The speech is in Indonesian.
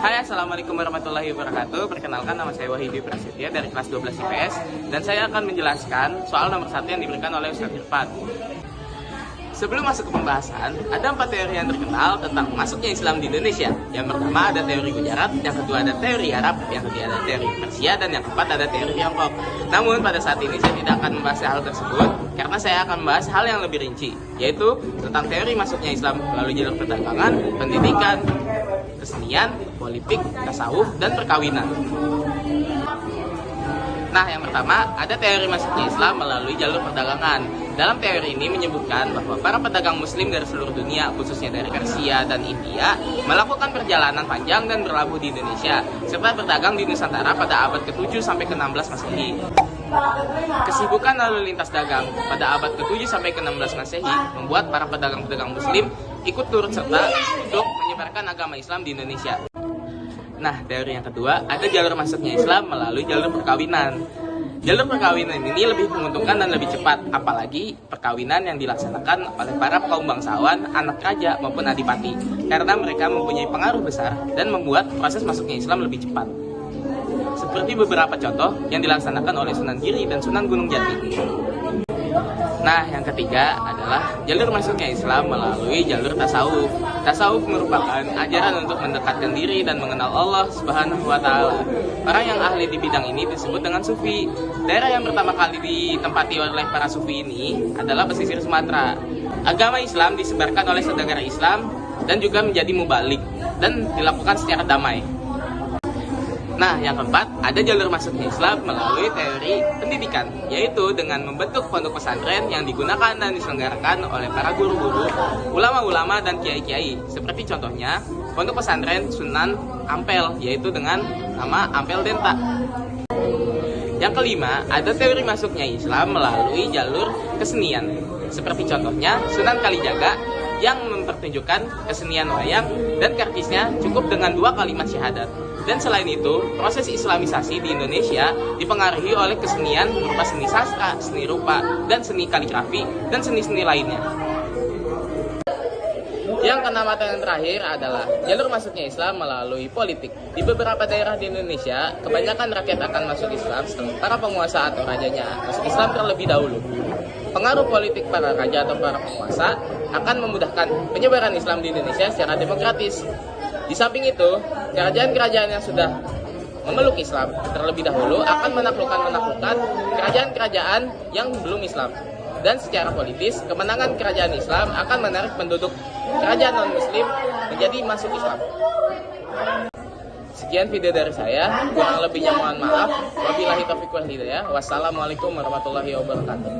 Hai, Assalamualaikum warahmatullahi wabarakatuh. Perkenalkan, nama saya Wahyudi Prasetya dari kelas 12 IPS, dan saya akan menjelaskan soal nomor 1 yang diberikan oleh Ustaz Irfan. Sebelum masuk ke pembahasan, ada 4 teori yang terkenal tentang masuknya Islam di Indonesia. Yang pertama ada teori Gujarat, yang kedua ada teori Arab, yang ketiga ada teori Persia, dan yang keempat ada teori Tiongkok. Namun pada saat ini saya tidak akan membahas hal tersebut, karena saya akan membahas hal yang lebih rinci, yaitu tentang teori masuknya Islam melalui jalur perdagangan, pendidikan, kesenian, politik, tasawuf, dan perkawinan. Nah, yang pertama, ada teori masuknya Islam melalui jalur perdagangan. Dalam teori ini menyebutkan bahwa para pedagang muslim dari seluruh dunia, khususnya dari Persia dan India, melakukan perjalanan panjang dan berlabuh di Indonesia, serta berdagang di Nusantara pada abad ke-7 sampai ke-16 Masehi. Kesibukan lalu lintas dagang pada abad ke-7 sampai ke-16 Masehi membuat para pedagang-pedagang muslim ikut turut serta untuk menyebarkan agama Islam di Indonesia. Nah, teori yang kedua, ada jalur masuknya Islam melalui jalur perkawinan. Jalur perkawinan ini lebih menguntungkan dan lebih cepat, apalagi perkawinan yang dilaksanakan oleh para kaum bangsawan, anak raja maupun adipati, karena mereka mempunyai pengaruh besar dan membuat proses masuknya Islam lebih cepat. Seperti beberapa contoh yang dilaksanakan oleh Sunan Giri dan Sunan Gunung Jati. Nah, yang ketiga adalah jalur masuknya Islam melalui jalur tasawuf. Tasawuf merupakan ajaran untuk mendekatkan diri dan mengenal Allah Subhanahu wa Ta'ala. Orang yang ahli di bidang ini disebut dengan sufi. Daerah yang pertama kali ditempati oleh para sufi ini adalah pesisir Sumatera. Agama Islam disebarkan oleh saudagar Islam dan juga menjadi mubalik dan dilakukan secara damai. Nah, yang keempat, ada jalur masuknya Islam melalui teori pendidikan, yaitu dengan membentuk pondok pesantren yang digunakan dan diselenggarakan oleh para guru-guru, ulama-ulama, dan kiai-kiai. Seperti contohnya, pondok pesantren Sunan Ampel, yaitu dengan nama Ampel Denta. Yang kelima, ada teori masuknya Islam melalui jalur kesenian. Seperti contohnya, Sunan Kalijaga yang mempertunjukkan kesenian wayang dan karcisnya cukup dengan 2 kalimat syahadat. Dan selain itu, proses islamisasi di Indonesia dipengaruhi oleh kesenian berupa seni sastra, seni rupa, dan seni kaligrafi, dan seni-seni lainnya. Yang keenam atau yang terakhir adalah jalur masuknya Islam melalui politik. Di beberapa daerah di Indonesia, kebanyakan rakyat akan masuk Islam setelah para penguasa atau rajanya masuk Islam terlebih dahulu. Pengaruh politik para raja atau para penguasa akan memudahkan penyebaran Islam di Indonesia secara demokratis. Di samping itu, kerajaan-kerajaan yang sudah memeluk Islam terlebih dahulu akan menaklukkan kerajaan-kerajaan yang belum Islam. Dan secara politis, kemenangan kerajaan Islam akan menarik penduduk kerajaan non-Muslim menjadi masuk Islam. Sekian video dari saya, kurang lebihnya mohon maaf. Wabillahi taufiq wal hidayah. Wassalamualaikum warahmatullahi wabarakatuh.